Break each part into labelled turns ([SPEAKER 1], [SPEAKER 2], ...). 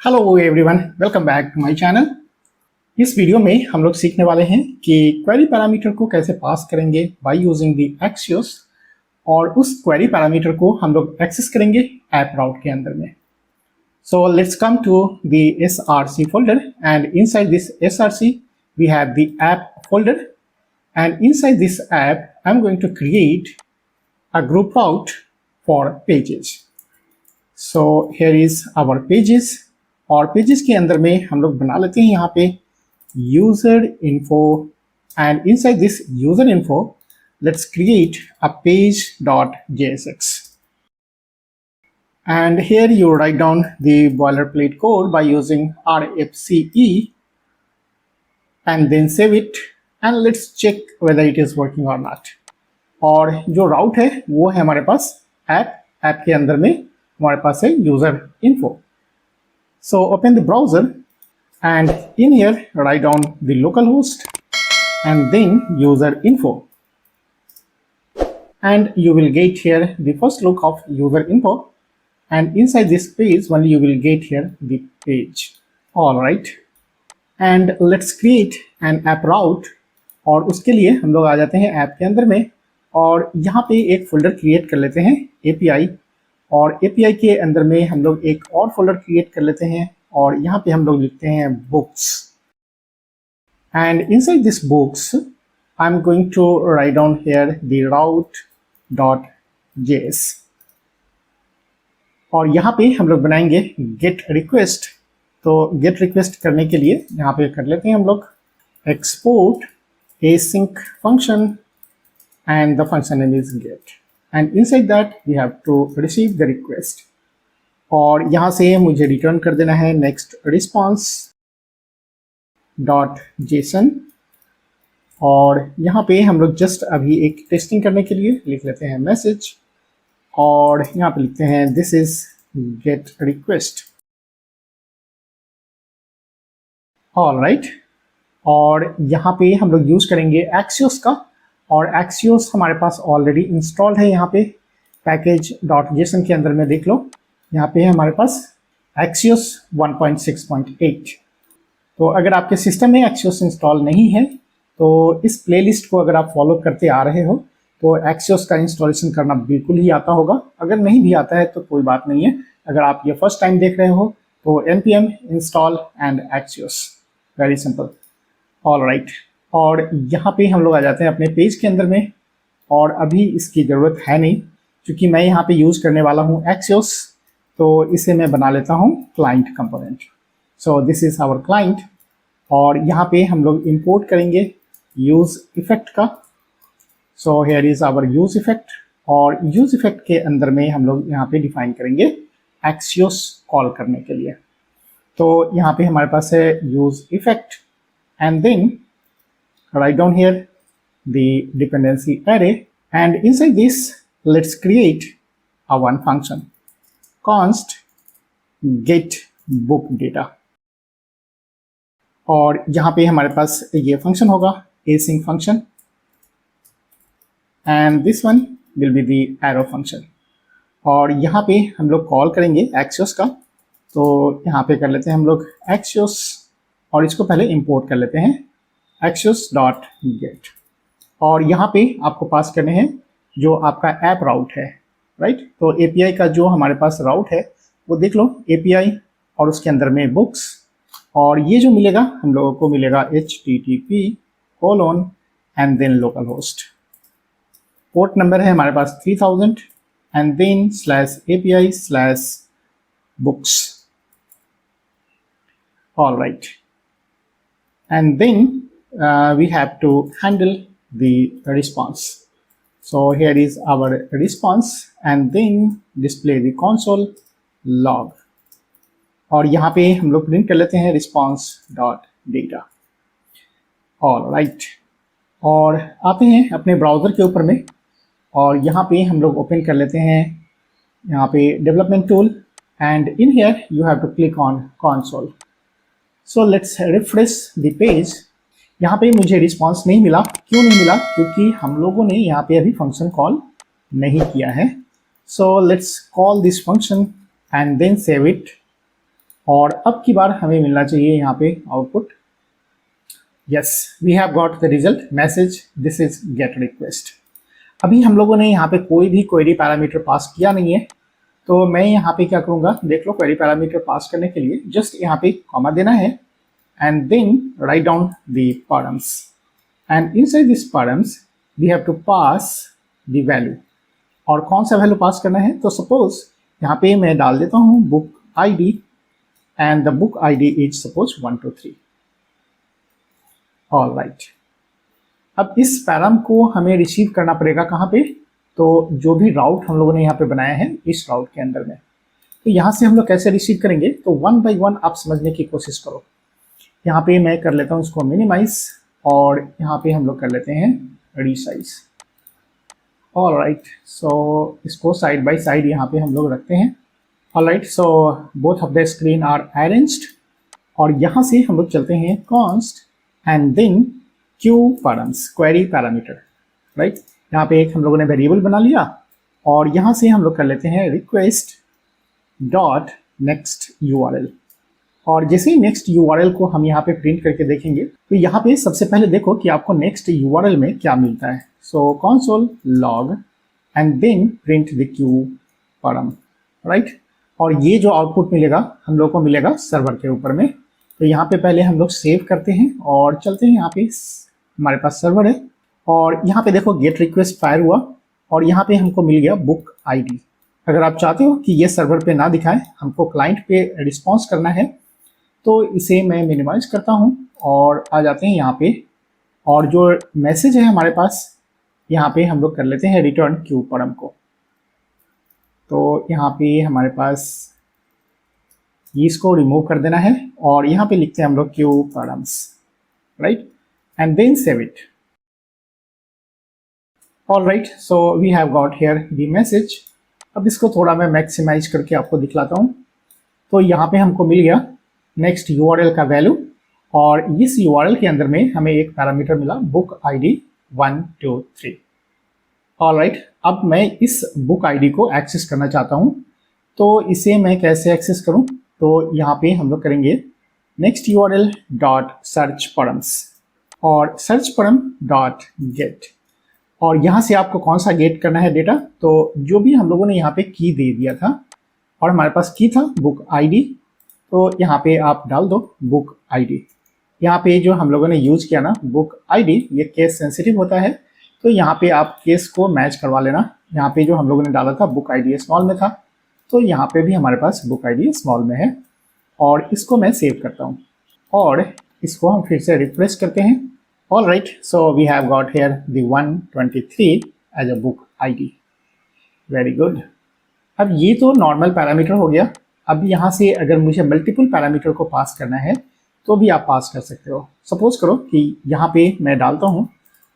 [SPEAKER 1] Hello everyone, welcome back to my channel. इस video में हम लोग सीखने वाले हैं कि क्वेरी पैरामीटर को कैसे पास करेंगे बाय यूजिंग द एक्सियोस, और उस क्वेरी पैरामीटर को हम लोग एक्सेस करेंगे ऐप राउट के अंदर में। So let's come to the src folder, and inside this src we have the app folder, and inside this app I'm going to create a group route for pages. So here is our pages, और pages के अंदर में हम लोग बना लेते हैं यहाँ पे user info, and inside this user info let's create a page dot jsx, and here you write down the boilerplate code by using rfce and then save it, and let's check whether it is working or not. और जो राउट है वो है हमारे पास app के अंदर में हमारे पास है user info. So open the browser, and in here write down the localhost and then user info, and you will get here the first look of user info, and inside this page only you will get here the page. All right, and let's create an app route. और उसके लिए हम लोग आ जाते हैं app के अंदर में, और यहाँ पे एक फोल्डर क्रिएट कर लेते हैं API, और API के अंदर में हम लोग एक और फोल्डर क्रिएट कर लेते हैं, और यहाँ पे हम लोग लिखते हैं books, and inside this books I am going to write down here the route dot js, और यहाँ पे हम लोग बनाएंगे गेट रिक्वेस्ट. तो गेट रिक्वेस्ट करने के लिए यहाँ पे कर लेते हैं हम लोग export async function, and the function name is get, and inside that we have to receive the request, और यहाँ से मुझे रिटर्न कर देना है नेक्स्ट रिस्पॉन्स डॉट जेसन, और यहाँ पे हम लोग जस्ट अभी एक टेस्टिंग करने के लिए लिख लेते हैं मैसेज, और यहाँ पे लिखते हैं this is get request. All right, और यहाँ पे हम लोग यूज करेंगे एक्सियोस का, और एक्सियोस हमारे पास ऑलरेडी इंस्टॉल्ड है यहाँ पे पैकेज डॉट जेसन के अंदर में. देख लो यहाँ पे है हमारे पास एक्सियोस 1.6.8. तो अगर आपके सिस्टम में एक्सियोस इंस्टॉल नहीं है तो इस प्लेलिस्ट को अगर आप फॉलो करते आ रहे हो तो एक्सियोस का इंस्टॉलेशन करना बिल्कुल ही आता होगा. अगर नहीं भी आता है तो कोई बात नहीं है, अगर आप ये फर्स्ट टाइम देख रहे हो तो npm install and Axios, very simple. All right, और यहाँ पे हम लोग आ जाते हैं अपने पेज के अंदर में, और अभी इसकी ज़रूरत है नहीं क्योंकि मैं यहाँ पे यूज़ करने वाला हूँ एक्सियोस, तो इसे मैं बना लेता हूँ client component. So this is our client, और यहाँ पे हम लोग इंपोर्ट करेंगे यूज़ इफेक्ट का. So here is our use effect, और यूज़ इफेक्ट के अंदर में हम लोग यहाँ पे डिफाइन करेंगे एक्सियोस कॉल करने के लिए. तो यहाँ पे हमारे पास है use effect, and then write down here the dependency array, and inside this let's create a one function const get book data, और यहाँ पे हमारे पास ये फंक्शन होगा async function, and this one will be the arrow function, और यहाँ पे हम लोग कॉल करेंगे एक्सियोस का. तो यहाँ पे कर लेते हैं हम लोग एक्सियोस, और इसको पहले इंपोर्ट कर लेते हैं axios.get, और यहाँ पे आपको पास करने हैं जो आपका ऐप राउट है, राइट. तो API का जो हमारे पास राउट है वो देख लो API, और उसके अंदर में बुक्स, और ये जो मिलेगा हम लोगों को मिलेगा http and then local host. Port number है हमारे पास 3000, and then /API/books. All right, and then we have to handle the response. So here is our response, and then display the console log, और यहाँ पे हम लोग print कर लेते हैं response dot data. All right, और आते हैं अपने ब्राउज़र के ऊपर में, और यहाँ पे हम लोग ओपन कर लेते हैं यहाँ पे development tool, and in here you have to click on console. So let's refresh the page. यहाँ पे मुझे रिस्पांस नहीं मिला. क्यों नहीं मिला? क्योंकि हम लोगों ने यहाँ पे अभी फंक्शन कॉल नहीं किया है. So let's call this function and then save it, और अब की बार हमें मिलना चाहिए यहाँ पे output. Yes, we have got the result message, this is get request. अभी हम लोगों ने यहाँ पे कोई भी क्वेरी पैरामीटर पास किया नहीं है, तो मैं यहाँ पे क्या करूँगा, देख लो, क्वेरी पैरामीटर पास करने के लिए जस्ट यहाँ पे कॉमा देना है and then write down the params, and inside this params we have to pass the value. और कौन सा वैल्यू पास करना है, तो सपोज यहाँ पे मैं डाल देता हूँ book ID and the book ID is suppose 1 2 3। All right, अब इस पैराम को हमें रिसीव करना पड़ेगा कहाँ पे, तो जो भी राउट हम लोगों ने यहाँ पे बनाया है इस राउट के अंदर में, तो यहाँ से हम लोग कैसे रिसीव करेंगे, तो वन बाय वन आप समझने की कोशिश करो। यहाँ पे मैं कर लेता हूँ इसको मिनिमाइज और यहाँ पे हम लोग कर लेते हैं रीसाइज। ऑल राइट, सो इसको साइड बाय साइड यहाँ पे हम लोग रखते हैं। All right, so both of the screen are arranged और यहाँ से हम लोग चलते हैं const and then Q params, query parameter, right. यहाँ पे एक हम लोगों ने वेरिएबल बना लिया और यहाँ से हम लोग कर लेते हैं रिक्वेस्ट डॉट नेक्स्ट URL। और जैसे ही नेक्स्ट URL को हम यहाँ पे प्रिंट करके देखेंगे, तो यहाँ पे सबसे पहले देखो कि आपको नेक्स्ट URL में क्या मिलता है। So console log and then print the Q param, right. और ये जो आउटपुट मिलेगा हम लोग को मिलेगा सर्वर के ऊपर में। तो यहाँ पे पहले हम लोग सेव करते हैं और चलते हैं, यहाँ पे हमारे पास सर्वर है और यहाँ पे देखो गेट रिक्वेस्ट फायर हुआ और यहाँ पे हमको मिल गया बुक ID। अगर आप चाहते हो कि ये सर्वर पे ना दिखाए, हमको क्लाइंट पे रिस्पॉन्स करना है, तो इसे मैं मिनिमाइज करता हूँ और आ जाते हैं यहाँ पे। और जो मैसेज है हमारे पास, यहाँ पे हम लोग कर लेते हैं रिटर्न क्यू param को। तो यहाँ पे हमारे पास इसको रिमूव कर देना है और यहाँ पे लिखते हैं हम लोग Q params, right, and then save it. All right, so we have got here the message. अब इसको थोड़ा मैं मैक्सिमाइज करके आपको दिखलाता हूँ। तो यहाँ पे हमको मिल गया नेक्स्ट URL का वैल्यू और इस URL के अंदर में हमें एक पैरामीटर मिला बुक ID 1 2 3। ऑल राइट, अब मैं इस बुक ID को एक्सेस करना चाहता हूँ, तो इसे मैं कैसे एक्सेस करूँ, तो यहाँ पे हम लोग करेंगे next URL dot search params और सर्च param डॉट गेट। और यहाँ से आपको कौन सा गेट करना है डेटा, तो जो भी हम लोगों ने यहाँ पे की दे दिया था और हमारे पास की था बुक ID, तो यहाँ पे आप डाल दो बुक ID। यहाँ पे जो हम लोगों ने यूज किया ना बुक ID, ये केस सेंसिटिव होता है, तो यहाँ पे आप केस को मैच करवा लेना। यहाँ पे जो हम लोगों ने डाला था बुक ID स्मॉल में था, तो यहाँ पे भी हमारे पास बुक ID स्मॉल में है और इसको मैं सेव करता हूँ और इसको हम फिर से रिफ्रेश करते हैं। All right, so we have got here the 123 as a book ID। Very good. अब ये तो नॉर्मल पैरामीटर हो गया। अब यहाँ से अगर मुझे मल्टीपल पैरामीटर को पास करना है तो भी आप पास कर सकते हो। सपोज करो कि यहाँ पे मैं डालता हूँ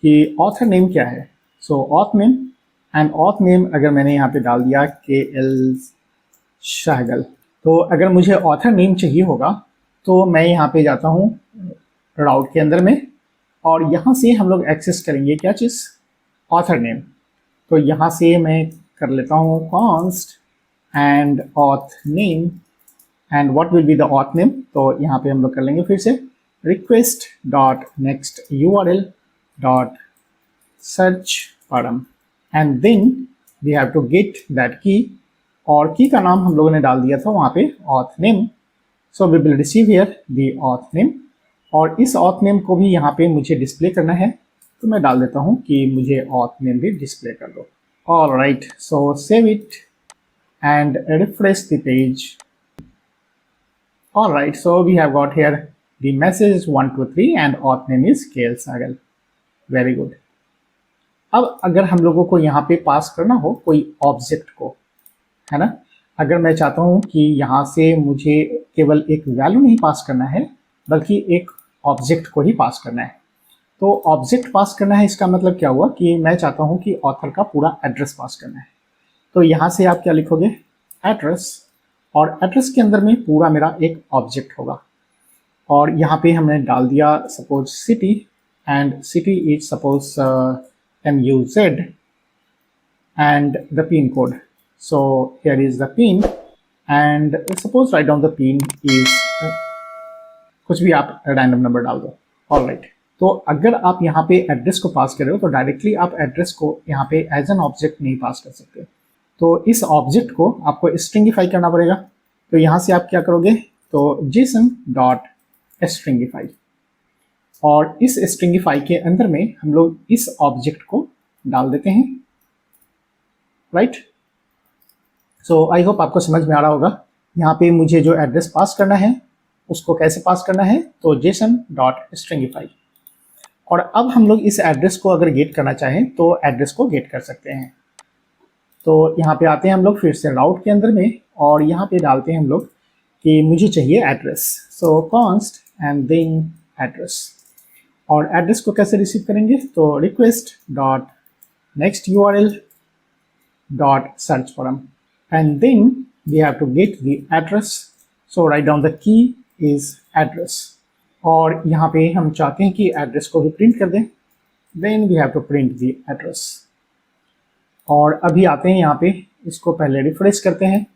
[SPEAKER 1] कि ऑथर नेम क्या है, so auth name, and auth name अगर मैंने यहाँ पे डाल दिया KL शाहगल, तो अगर मुझे ऑथर नेम चाहिए होगा तो मैं यहाँ पे जाता हूँ राउट के अंदर में और यहाँ से हम लोग एक्सेस करेंगे क्या चीज़, ऑथर नेम। तो यहाँ से मैं कर लेता हूँ const and auth name and what will be the auth name, तो यहाँ पे हम लोग कर लेंगे फिर से request dot next URL dot search param and then we have to get that key, और की का नाम हम लोगों ने डाल दिया था वहाँ पे auth name. So we will receive here the auth name और इस ऑथ नेम को भी यहाँ पे मुझे डिस्प्ले करना है, तो मैं डाल देता हूँ कि मुझे ऑथ नेम भी डिस्प्ले कर दो। All right, so save it and refresh the page. All right, so we have got here the message 1 2 3 and auth name is KL Sagal. Very good. अब अगर हम लोगों को यहाँ पे पास करना हो कोई ऑब्जेक्ट को, है ना, अगर मैं चाहता हूँ कि यहाँ से मुझे केवल एक वैल्यू नहीं पास करना है बल्कि एक ऑब्जेक्ट को ही पास करना है, तो ऑब्जेक्ट पास करना है इसका मतलब क्या हुआ कि मैं चाहता हूँ कि ऑथर का पूरा एड्रेस पास करना है। तो यहाँ से आप क्या लिखोगे, एड्रेस, और एड्रेस के अंदर में पूरा मेरा एक ऑब्जेक्ट होगा और यहाँ पे हमने डाल दिया suppose city and city is suppose MUZ and the pin code. So here is the pin and suppose right down the pin is, कुछ भी आप रैंडम नंबर डाल दो। ऑलराइट, तो अगर आप यहाँ पे एड्रेस को पास कर रहे हो तो डायरेक्टली आप एड्रेस को यहाँ पे एज एन ऑब्जेक्ट नहीं पास कर सकते, तो इस ऑब्जेक्ट को आपको स्ट्रिंगिफाई करना पड़ेगा। तो यहाँ से आप क्या करोगे, तो जेसन डॉट स्ट्रिंगिफाई, और इस स्ट्रिंगिफाई के अंदर में हम लोग इस ऑब्जेक्ट को डाल देते हैं। राइट, सो आई होप आपको समझ में आ रहा होगा। यहाँ पे मुझे जो एड्रेस पास करना है उसको कैसे पास करना है, तो जेसन डॉट स्ट्रिंगिफाई। और अब हम लोग इस एड्रेस को अगर गेट करना चाहें तो एड्रेस को गेट कर सकते हैं। तो यहाँ पे आते हैं हम लोग फिर से राउट के अंदर में, और यहाँ पे डालते हैं हम लोग कि मुझे चाहिए address, so const and then address. और एड्रेस को कैसे रिसीव करेंगे, तो request dot next URL dot search param, and then we have to get the address, so write down the key is address. और यहाँ पे हम चाहते हैं कि एड्रेस को भी प्रिंट कर दें, then we have to print the address. और अभी आते हैं यहाँ पे, इसको पहले रिफ्रेश करते हैं।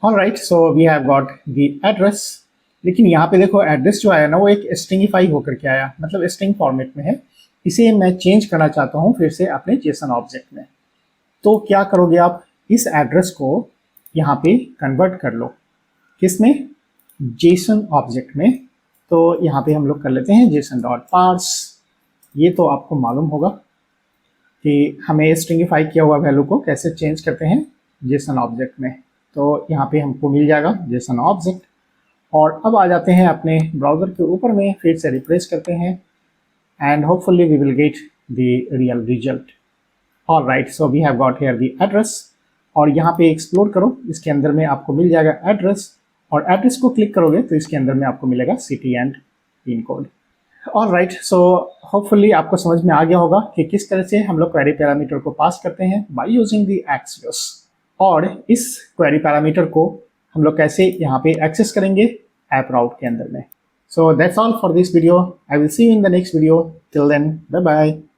[SPEAKER 1] All right, so we have got the address, लेकिन यहाँ पे देखो एड्रेस जो आया ना वो एक स्ट्रिंगिफाई होकर के आया, मतलब स्ट्रिंग फॉर्मेट में है। इसे मैं चेंज करना चाहता हूँ फिर से अपने जेसन ऑब्जेक्ट में। तो क्या करोगे आप, इस एड्रेस को यहाँ पे कन्वर्ट कर लो, किसमें, जेसन ऑब्जेक्ट में। तो यहाँ पे हम लोग कर लेते हैं जेसन डॉट पार्स। ये तो आपको मालूम होगा कि हमें स्ट्रिंगिफाई किया हुआ वैल्यू को कैसे चेंज करते हैं जेसन ऑब्जेक्ट में। तो यहाँ पे हमको मिल जाएगा जेसन ऑब्जेक्ट। और अब आ जाते हैं अपने ब्राउज़र के ऊपर में, फिर से रिफ्रेश करते हैं, and hopefully we will get the real result. All right, so we have got here the address. और यहाँ पे एक्सप्लोर करो, इसके अंदर में आपको मिल जाएगा एड्रेस, और एड्रेस को क्लिक करोगे तो इसके अंदर में आपको मिलेगा city and pin code. Alright, so hopefully आपको समझ में आ गया होगा कि किस तरह से हम लोग क्वेरी पैरामीटर को पास करते हैं बाय यूजिंग द एक्सियोस, और इस क्वेरी पैरामीटर को हम लोग कैसे यहाँ पे एक्सेस करेंगे ऐप राउट के अंदर में। So that's all for this video. I will see you in the next video. Till then, bye bye.